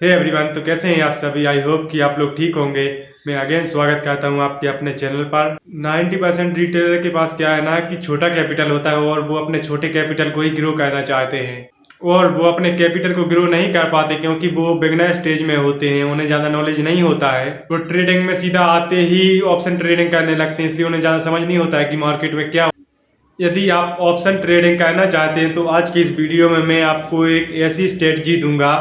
Hey everyone, तो कैसे हैं आप सभी। आई होप कि आप लोग ठीक होंगे। मैं अगेन स्वागत करता हूं आपके अपने चैनल पर। 90% रिटेलर के पास क्या है ना कि छोटा कैपिटल होता है और वो अपने छोटे कैपिटल को ही ग्रो करना चाहते हैं और वो अपने कैपिटल को ग्रो नहीं कर पाते क्योंकि वो बिगनर स्टेज में होते हैं, उन्हें ज़्यादा नॉलेज नहीं होता है। वो ट्रेडिंग में सीधा आते ही ऑप्शन ट्रेडिंग करने लगते हैं, इसलिए उन्हें ज़्यादा समझ नहीं होता है कि मार्केट में क्या। यदि आप ऑप्शन ट्रेडिंग करना चाहते हैं तो आज की इस वीडियो में मैं आपको एक ऐसी स्ट्रेटजी दूंगा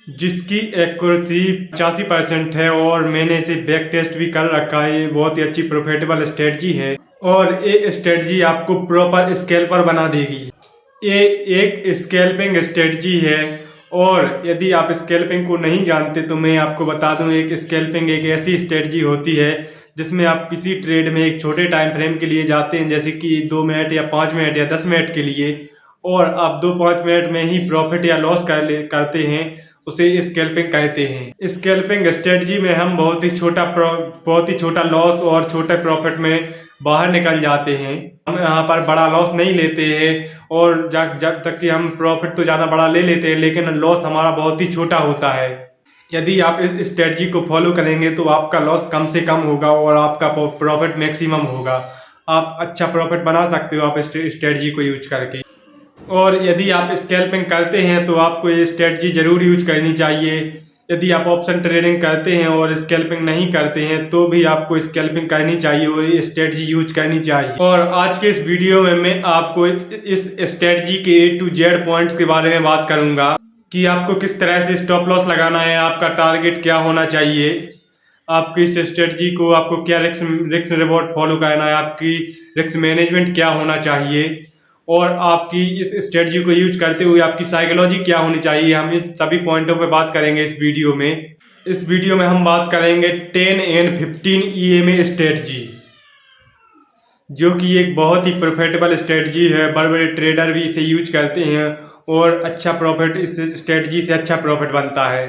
जिसकी एक्यूरेसी 85% है और मैंने इसे बैक टेस्ट भी कर रखा है। ये बहुत ही अच्छी प्रॉफिटेबल स्ट्रेटजी है और ये स्ट्रेटजी आपको प्रॉपर स्कैल्पर बना देगी। ये एक स्कैल्पिंग स्ट्रेटजी है और यदि आप स्कैल्पिंग को नहीं जानते तो मैं आपको बता दूं, एक स्कैल्पिंग एक ऐसी स्ट्रेटजी होती है जिसमें आप किसी ट्रेड में एक छोटे टाइम फ्रेम के लिए जाते हैं, जैसे कि 2 मिनट या 5 मिनट या 10 मिनट के लिए, और आप 2-5 मिनट में ही प्रॉफिट या लॉस करते हैं। उसे स्कैल्पिंग कहते हैं। स्कैल्पिंग स्ट्रेटजी में हम बहुत ही छोटा लॉस और छोटे प्रॉफिट में बाहर निकल जाते हैं। हम यहाँ पर बड़ा लॉस नहीं लेते हैं और जब तक कि हम प्रॉफिट तो ज़्यादा बड़ा ले लेते हैं लेकिन लॉस हमारा बहुत ही छोटा होता है। यदि आप इस स्ट्रेटजी को फॉलो करेंगे तो आपका लॉस कम से कम होगा और आपका प्रॉफिट मैक्सिमम होगा। आप अच्छा प्रॉफिट बना सकते हो आप इस स्ट्रेटजी को यूज करके। और यदि आप स्कैल्पिंग करते हैं तो आपको ये स्ट्रेटजी जरूर यूज करनी चाहिए। यदि आप ऑप्शन ट्रेडिंग करते हैं और स्कैल्पिंग नहीं करते हैं तो भी आपको स्कैल्पिंग करनी चाहिए और ये स्ट्रेटजी यूज करनी चाहिए। और आज के इस वीडियो में मैं आपको इस स्ट्रेटजी के A to Z पॉइंट्स के बारे में बात करूंगा कि आपको किस तरह से स्टॉप लॉस लगाना है, आपका टारगेट क्या होना चाहिए, आपकी इस स्ट्रेटजी को आपको क्या रिस्क रिवॉर्ड फॉलो करना है, आपकी रिस्क मैनेजमेंट क्या होना चाहिए और आपकी इस स्ट्रेटजी को यूज करते हुए आपकी साइकोलॉजी क्या होनी चाहिए। हम इस सभी पॉइंटों पे बात करेंगे इस वीडियो में। इस वीडियो में हम बात करेंगे 10 and 15 EMA स्ट्रेटजी, जो कि एक बहुत ही प्रॉफिटेबल स्ट्रेटजी है। बड़े बड़े ट्रेडर भी इसे यूज करते हैं और अच्छा प्रॉफिट इस स्ट्रेटजी से अच्छा प्रॉफिट बनता है।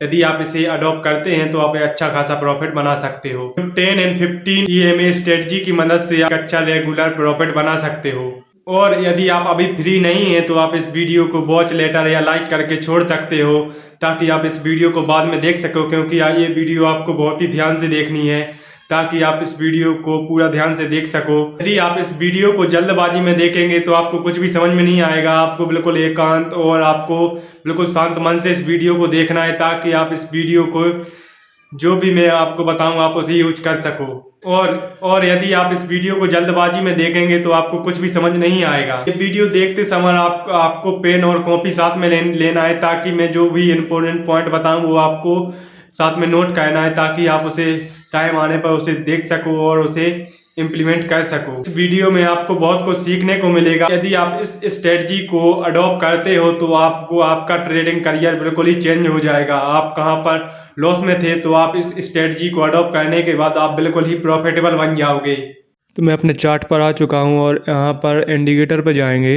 यदि आप इसे अडॉप्ट करते हैं तो आप अच्छा खासा प्रॉफिट बना सकते हो। 10 and 15 EMA स्ट्रेटजी की मदद से आप अच्छा रेगुलर प्रॉफिट बना सकते हो। और यदि आप अभी फ्री नहीं हैं तो आप इस वीडियो को वॉच लेटर या लाइक करके छोड़ सकते हो ताकि आप इस वीडियो को बाद में देख सको, क्योंकि ये वीडियो आपको बहुत ही ध्यान से देखनी है ताकि आप इस वीडियो को पूरा ध्यान से देख सको। यदि आप इस वीडियो को जल्दबाजी में देखेंगे तो आपको कुछ भी समझ में नहीं आएगा। आपको बिल्कुल एकांत और आपको बिल्कुल शांत मन से इस वीडियो को देखना है ताकि आप इस वीडियो को जो भी मैं आपको बताऊं आप उसे यूज कर सको। और यदि आप इस वीडियो को जल्दबाजी में देखेंगे तो आपको कुछ भी समझ नहीं आएगा। ये वीडियो देखते समय आपको पेन और कॉपी साथ में लेना है ताकि मैं जो भी इम्पोर्टेंट पॉइंट बताऊं वो आपको साथ में नोट करना है ताकि आप उसे टाइम आने पर उसे देख सको और उसे इम्प्लीमेंट कर सको। इस वीडियो में आपको बहुत कुछ सीखने को मिलेगा। यदि आप इस स्ट्रेटजी को अडॉप्ट करते हो तो आपको आपका ट्रेडिंग करियर बिल्कुल ही चेंज हो जाएगा। आप कहाँ पर लॉस में थे तो आप इस स्ट्रेटजी को अडॉप्ट करने के बाद आप बिल्कुल ही प्रॉफिटेबल बन जाओगे। तो मैं अपने चार्ट पर आ चुका हूँ और यहाँ पर इंडिकेटर पर जाएंगे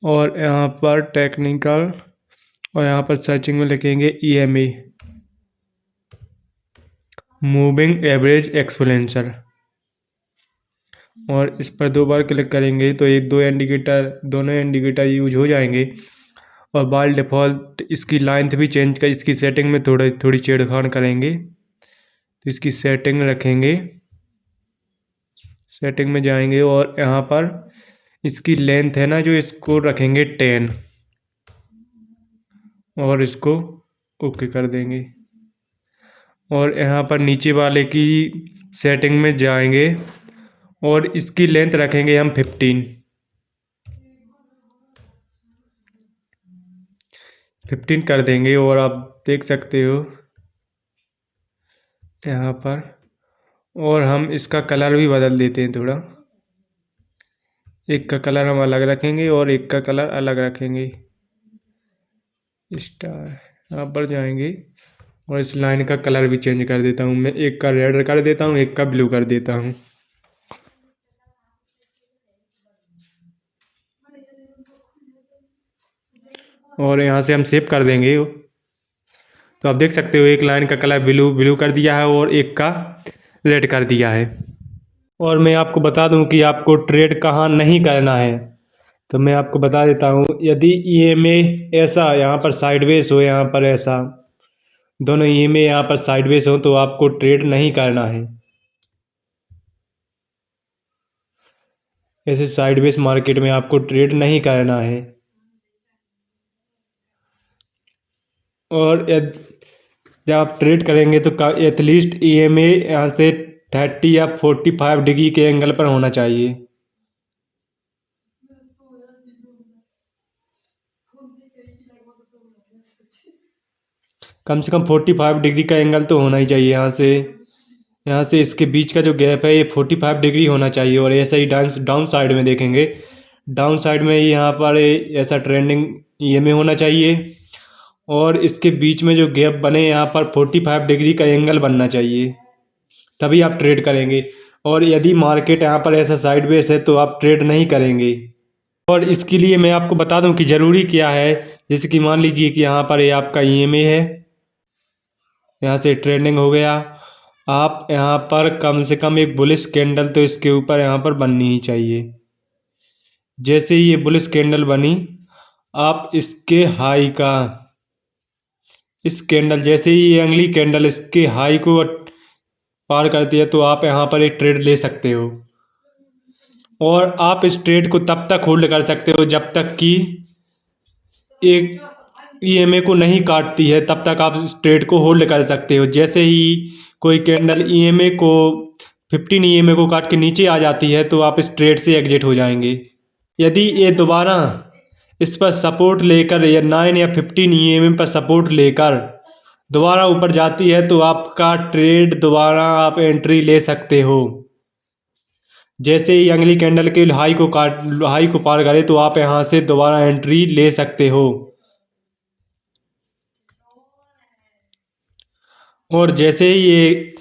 और यहाँ पर टेक्निकल और यहाँ पर सर्चिंग में लिखेंगे EMA, मूविंग एवरेज एक्सपोनेंशियल, और इस पर 2 बार क्लिक करेंगे तो ये दोनों इंडिकेटर यूज हो जाएंगे। और बाय डिफ़ॉल्ट इसकी लेंथ भी चेंज कर, इसकी सेटिंग में थोड़ी छेड़छाड़ करेंगे तो इसकी सेटिंग रखेंगे। सेटिंग में जाएंगे और यहाँ पर इसकी लेंथ है ना जो, इसको रखेंगे 10 और इसको ओके कर देंगे। और यहाँ पर नीचे वाले की सेटिंग में जाएंगे और इसकी लेंथ रखेंगे हम 15 कर देंगे। और आप देख सकते हो यहाँ पर, और हम इसका कलर भी बदल देते हैं थोड़ा। एक का कलर हम अलग रखेंगे और एक का कलर अलग रखेंगे। स्टार यहाँ पर जाएंगे और इस लाइन का कलर भी चेंज कर देता हूँ मैं। एक का रेड कर देता हूँ, एक का ब्लू कर देता हूँ। और यहाँ से हम सेव कर देंगे। तो आप देख सकते हो एक लाइन का कलर ब्लू कर दिया है और एक का रेड कर दिया है। और मैं आपको बता दूं कि आपको ट्रेड कहाँ नहीं करना है। तो मैं आपको बता देता हूँ, यदि ईएमए ऐसा यहाँ पर साइडवेज हो, यहाँ पर ऐसा दोनों ईएमए यहाँ पर साइडवेज हो, तो आपको ट्रेड नहीं करना है। ऐसे साइडवेज मार्केट में आपको ट्रेड नहीं करना है। और जब आप ट्रेड करेंगे तो एटलीस्ट ईएमए यहाँ से 30 या 45 डिग्री के एंगल पर होना चाहिए। कम से कम 45 डिग्री का एंगल तो होना ही चाहिए। यहाँ से इसके बीच का जो गैप है ये 45 डिग्री होना चाहिए। और ऐसा ही डाउन साइड में देखेंगे, डाउन साइड में यहाँ पर ऐसा ट्रेंडिंग ईएमए होना चाहिए। और इसके बीच में जो गैप बने यहाँ पर 45 डिग्री का एंगल बनना चाहिए, तभी आप ट्रेड करेंगे। और यदि मार्केट यहाँ पर ऐसा साइडवेज है तो आप ट्रेड नहीं करेंगे। और इसके लिए मैं आपको बता दूं कि ज़रूरी क्या है। जैसे कि मान लीजिए कि यहाँ पर ये आपका ईएमए है, यहाँ से ट्रेंडिंग हो गया। आप यहाँ पर कम से कम एक बुलिश कैंडल तो इसके ऊपर यहाँ पर बननी ही चाहिए। जैसे ही ये बुलिश कैंडल बनी, आप इसके हाई का, इस कैंडल जैसे ही ये अगली कैंडल इसके हाई को पार करती है तो आप यहाँ पर एक ट्रेड ले सकते हो। और आप इस ट्रेड को तब तक होल्ड कर सकते हो जब तक कि एक ईएमए को नहीं काटती है, तब तक आप इस ट्रेड को होल्ड कर सकते हो। जैसे ही कोई कैंडल ईएमए को 15 ईएमए को काट के नीचे आ जाती है तो आप इस ट्रेड से एग्जिट हो जाएंगे। यदि ये दोबारा इस पर सपोर्ट लेकर या 9 या 15 ईएमए पर सपोर्ट लेकर दोबारा ऊपर जाती है तो आपका ट्रेड दोबारा आप एंट्री ले सकते हो। जैसे ही अगली कैंडल के हाई को पार करे तो आप यहाँ से दोबारा एंट्री ले सकते हो। और जैसे ही ये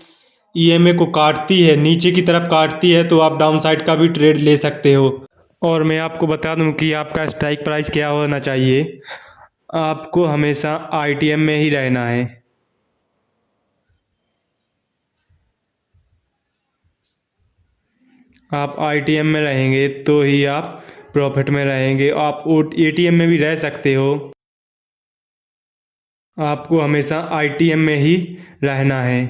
ईएमए को काटती है, नीचे की तरफ काटती है, तो आप डाउन साइड का भी ट्रेड ले सकते हो। और मैं आपको बता दूं कि आपका स्ट्राइक प्राइस क्या होना चाहिए। आपको हमेशा आईटीएम में ही रहना है। आप आईटीएम में रहेंगे तो ही आप प्रॉफिट में रहेंगे। आप एटीएम में भी रह सकते हो, आपको हमेशा आईटीएम में ही रहना है।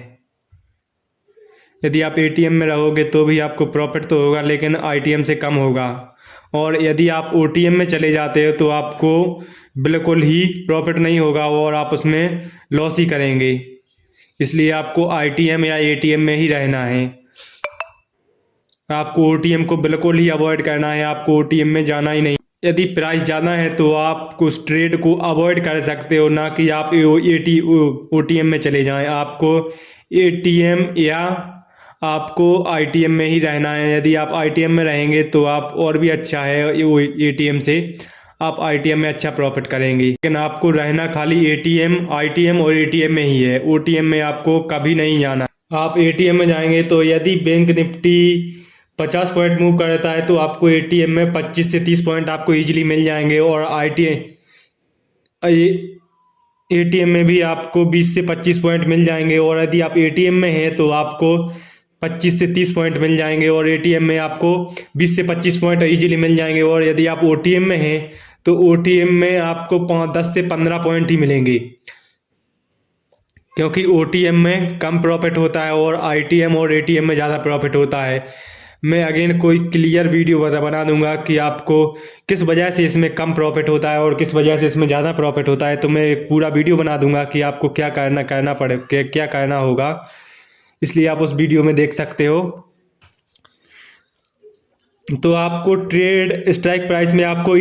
यदि आप एटीएम में रहोगे तो भी आपको प्रॉफिट तो होगा, लेकिन आईटीएम से कम होगा। और यदि आप ओटीएम में चले जाते हो तो आपको बिल्कुल ही प्रॉफिट नहीं होगा और आप उसमें लॉस ही करेंगे। इसलिए आपको आईटीएम या एटीएम में ही रहना है। आपको ओटीएम को बिल्कुल ही अवॉइड करना है, आपको ओटीएम में जाना ही नहीं। यदि प्राइस ज़्यादा है तो आप उस ट्रेड को अवॉइड कर सकते हो, ना कि आप ओटीएम में चले जाएं। आपको एटीएम या आपको आईटीएम में ही रहना है। यदि आप आईटीएम में रहेंगे तो आप और भी अच्छा है, एटीएम से आप आईटीएम में अच्छा प्रॉफिट करेंगे। लेकिन आपको रहना खाली आईटीएम और एटीएम में ही है, ओटीएम में आपको कभी नहीं जाना। आप एटीएम में जाएंगे तो यदि बैंक निफ्टी 50 पॉइंट मूव करता है तो आपको एटीएम में 25 से 30 पॉइंट आपको इजीली मिल जाएंगे। और एटीएम में भी आपको 20 से 25 पॉइंट मिल जाएंगे। और यदि आप एटीएम में हैं तो आपको 25 से 30 पॉइंट मिल जाएंगे और एटीएम में आपको 20 से 25 पॉइंट इजीली मिल जाएंगे। और यदि आप ओटीएम में हैं तो ओटीएम में आपको 10 से 15 पॉइंट ही मिलेंगे, क्योंकि ओटीएम में कम प्रॉफिट होता है और आईटीएम और एटीएम में ज़्यादा प्रॉफिट होता है। मैं अगेन कोई क्लियर वीडियो बना दूंगा कि आपको किस वजह से इसमें कम प्रॉफिट होता है और किस वजह से इसमें ज़्यादा प्रॉफिट होता है। तो मैं एक पूरा वीडियो बना दूंगा कि आपको क्या करना होगा, इसलिए आप उस वीडियो में देख सकते हो। तो आपको ट्रेड स्ट्राइक प्राइस में आपको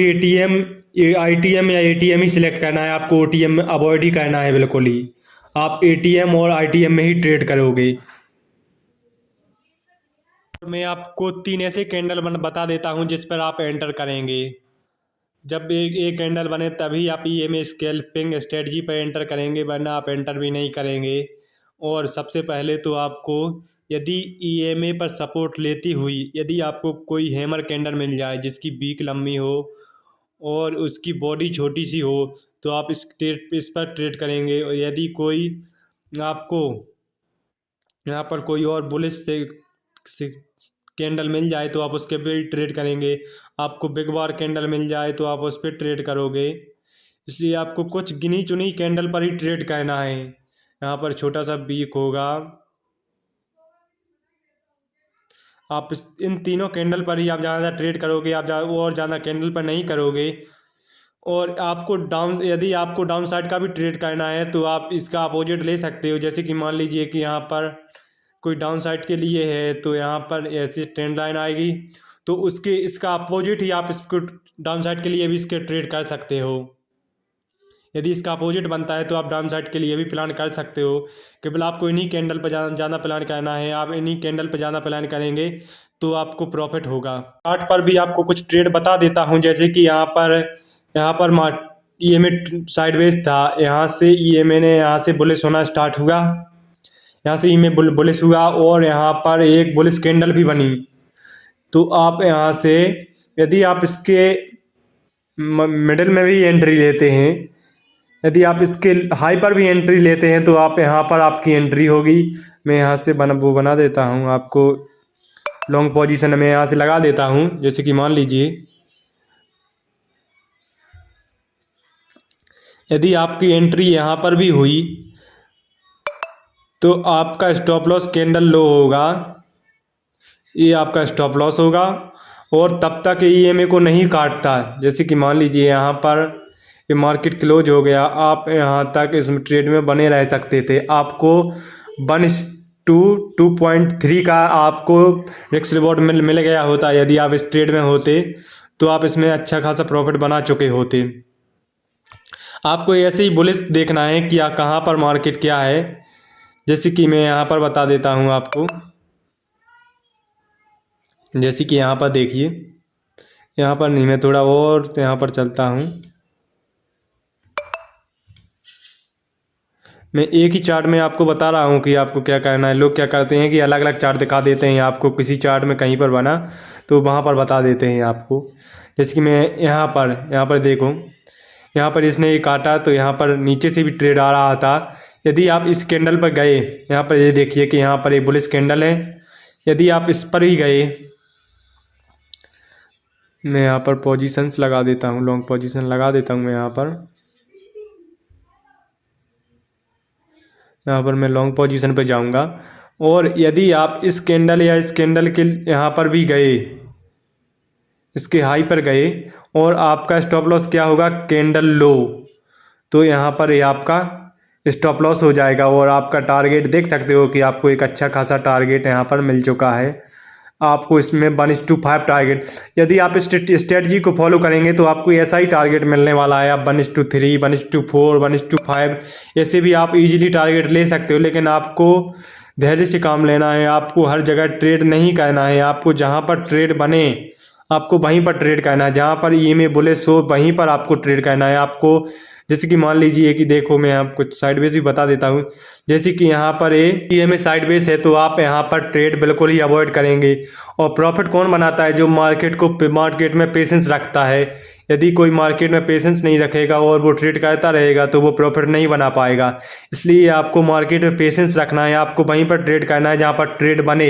आईटीएम या एटीएम ही सिलेक्ट करना है, आपको ओटीएम में अवॉइड ही करना है बिल्कुल ही। आप एटीएम और आईटीएम में ही ट्रेड करोगे। मैं आपको 3 ऐसे कैंडल बता देता हूं जिस पर आप एंटर करेंगे। जब एक कैंडल बने तभी आप ईएमए स्कैल्पिंग स्ट्रेटजी पर एंटर करेंगे, वरना आप एंटर भी नहीं करेंगे। और सबसे पहले तो आपको यदि ईएमए पर सपोर्ट लेती हुई यदि आपको कोई हैमर कैंडल मिल जाए जिसकी बीक लंबी हो और उसकी बॉडी छोटी सी हो तो आप इस पर ट्रेड करेंगे। और यदि कोई आपको यहाँ पर कोई और बुलिश से कैंडल मिल जाए तो आप उसके भी ट्रेड करेंगे। आपको बिग बार कैंडल मिल जाए तो आप उस पर ट्रेड करोगे। इसलिए आपको कुछ गिनी चुनी कैंडल पर ही ट्रेड करना है। यहाँ पर छोटा सा वीक होगा, आप इन तीनों कैंडल पर ही आप ज़्यादा ट्रेड करोगे, आप और ज़्यादा कैंडल पर नहीं करोगे। और आपको यदि आपको डाउन साइड का भी ट्रेड करना है तो आप इसका अपोजिट ले सकते हो। जैसे कि मान लीजिए कि यहाँ पर कोई डाउन साइड के लिए है तो यहाँ पर ऐसी ट्रेंड लाइन आएगी, तो इसका अपोजिट ही आप इसको डाउन साइड के लिए भी इसके ट्रेड कर सकते हो। यदि इसका अपोजिट बनता है तो आप डाउन साइड के लिए भी प्लान कर सकते हो। केवल आपको इन्हीं कैंडल पर ज़्यादा प्लान करना है। आप इन्हीं कैंडल पर ज़्यादा प्लान करेंगे तो आपको प्रॉफिट होगा। चार्ट पर भी आपको कुछ ट्रेड बता देता हूँ। जैसे कि यहाँ पर EMA साइडवेज था, यहाँ से EMA ने यहाँ से बुलिश होना स्टार्ट हुआ, यहाँ से EMA बुलिश हुआ और यहाँ पर एक बुलिश कैंडल भी बनी। तो आप यहाँ से यदि आप इसके मिडिल में भी एंट्री लेते हैं, यदि आप इसके हाई पर भी एंट्री लेते हैं तो आप यहाँ पर आपकी एंट्री होगी। मैं यहाँ से बना देता हूँ आपको लॉन्ग पोजीशन में यहाँ से लगा देता हूँ। जैसे कि मान लीजिए यदि आपकी एंट्री यहाँ पर भी हुई तो आपका स्टॉप लॉस कैंडल लो होगा, ये आपका स्टॉप लॉस होगा और तब तक EMA को नहीं काटता। जैसे कि मान लीजिए यहाँ पर ये मार्केट क्लोज हो गया, आप यहाँ तक इस ट्रेड में बने रह सकते थे। आपको 1:2.3 का आपको रिस्क रिवॉर्ड मिल गया होता। यदि आप इस ट्रेड में होते तो आप इसमें अच्छा खासा प्रॉफिट बना चुके होते। आपको ऐसे ही बुलिश देखना है कि कहाँ पर मार्केट क्या है। जैसे कि मैं यहाँ पर बता देता हूँ आपको। जैसे कि यहाँ पर देखिए, यहाँ पर नहीं, मैं थोड़ा और यहाँ पर चलता हूँ। मैं एक ही चार्ट में आपको बता रहा हूँ कि आपको क्या करना है। लोग क्या करते हैं कि अलग अलग चार्ट दिखा देते हैं आपको, किसी चार्ट में कहीं पर बना तो वहाँ पर बता देते हैं आपको। जैसे कि मैं यहाँ पर देखो, यहाँ पर इसने ये काटा तो यहाँ पर नीचे से भी ट्रेड आ रहा था। यदि आप इस कैंडल पर गए, यहाँ पर ये देखिए कि यहाँ पर एक बुलिश कैंडल है, यदि आप इस पर ही गए, मैं यहाँ पर पोजीशंस लगा देता हूँ, लॉन्ग पोजीशन लगा देता हूँ। मैं यहाँ पर मैं लॉन्ग पोजीशन पे जाऊँगा और यदि आप इस कैंडल या इस कैंडल के यहाँ पर भी गए, इसके हाई पर गए और आपका स्टॉप लॉस क्या होगा, कैंडल लो, तो यहाँ पर ये आपका स्टॉप लॉस हो जाएगा और आपका टारगेट देख सकते हो कि आपको एक अच्छा खासा टारगेट यहाँ पर मिल चुका है। आपको इसमें 1:5 टारगेट, यदि आप इस स्ट्रेटजी को फॉलो करेंगे तो आपको ऐसा ही टारगेट मिलने वाला है। आप 1:3, 1:4, 1:5 ऐसे भी आप इजीली टारगेट ले सकते हो। लेकिन आपको धैर्य से काम लेना है। आपको हर जगह ट्रेड नहीं करना है। आपको जहाँ पर ट्रेड बने आपको वहीं पर ट्रेड करना है। जहाँ पर EMA बुलिश हो वहीं पर आपको ट्रेड करना है। आपको जैसे कि मान लीजिए कि देखो, मैं आपको साइडवेज भी बता देता हूँ। जैसे कि यहाँ पर EMA साइडवेज है तो आप यहाँ पर ट्रेड बिल्कुल ही अवॉइड करेंगे। और प्रॉफिट कौन बनाता है, जो मार्केट में पेशेंस रखता है। यदि कोई मार्केट में पेशेंस नहीं रखेगा और वो ट्रेड करता रहेगा तो वो प्रॉफिट नहीं बना पाएगा। इसलिए आपको मार्केट में पेशेंस रखना है। आपको वहीं पर ट्रेड करना है जहाँ पर ट्रेड बने।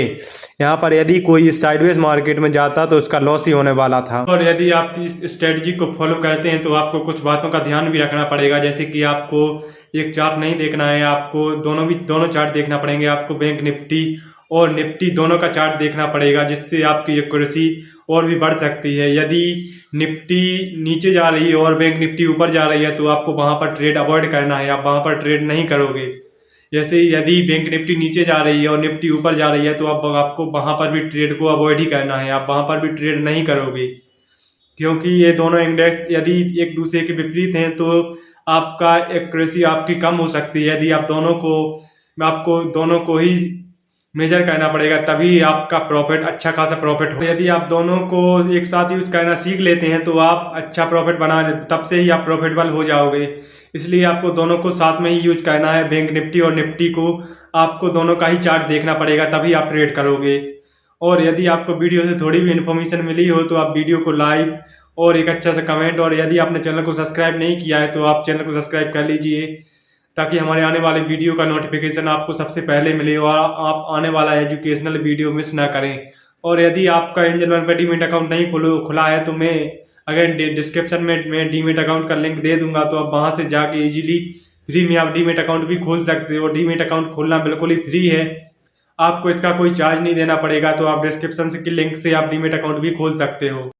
यहाँ पर यदि कोई साइडवेज मार्केट में जाता तो उसका लॉस ही होने वाला था। और यदि आप इस स्ट्रेटजी को फॉलो करते हैं तो आपको कुछ बातों का ध्यान भी रखना पड़ेगा। जैसे कि आपको एक चार्ट नहीं देखना है, आपको दोनों चार्ट देखना पड़ेंगे। आपको बैंक निफ्टी और निफ्टी दोनों का चार्ट देखना पड़ेगा, जिससे आपकी एक्यूरेसी और भी बढ़ सकती है। यदि निफ्टी नीचे जा रही है और बैंक निफ्टी ऊपर जा रही है तो आपको वहां पर ट्रेड अवॉइड करना है। आप वहां पर ट्रेड नहीं करोगे। जैसे यदि बैंक निफ्टी नीचे जा रही है और निफ्टी ऊपर जा रही है तो आपको वहां पर भी ट्रेड को अवॉइड ही करना है। आप वहां पर भी ट्रेड नहीं करोगे, क्योंकि ये दोनों इंडेक्स यदि एक दूसरे के विपरीत हैं तो आपका एक्यूरेसी आपकी कम हो सकती है। यदि आपको दोनों को ही मेजर करना पड़ेगा, तभी आपका प्रॉफिट अच्छा खासा प्रॉफिट हो। यदि आप दोनों को एक साथ यूज करना सीख लेते हैं तो आप अच्छा प्रॉफिट तब से ही आप प्रॉफिटेबल हो जाओगे। इसलिए आपको दोनों को साथ में ही यूज करना है। बैंक निफ्टी और निफ्टी को आपको दोनों का ही चार्ट देखना पड़ेगा, तभी आप ट्रेड करोगे। और यदि आपको वीडियो से थोड़ी भी इन्फॉर्मेशन मिली हो तो आप वीडियो को लाइक और एक अच्छा सा कमेंट, और यदि आपने चैनल को सब्सक्राइब नहीं किया है तो आप चैनल को सब्सक्राइब कर लीजिए, ताकि हमारे आने वाले वीडियो का नोटिफिकेशन आपको सबसे पहले मिले और आप आने वाला एजुकेशनल वीडियो मिस ना करें। और यदि आपका एंजल वन पे डीमेट अकाउंट नहीं खुला है तो मैं अगर डिस्क्रिप्शन में मैं डीमेट अकाउंट का लिंक दे दूंगा, तो आप वहां से जाके इजीली फ्री में आप डीमेट अकाउंट भी खोल सकते हो। डीमेट अकाउंट खोलना बिल्कुल ही फ्री है, आपको इसका कोई चार्ज नहीं देना पड़ेगा। तो आप डिस्क्रिप्शन के लिंक से आप डीमेट अकाउंट भी खोल सकते हो।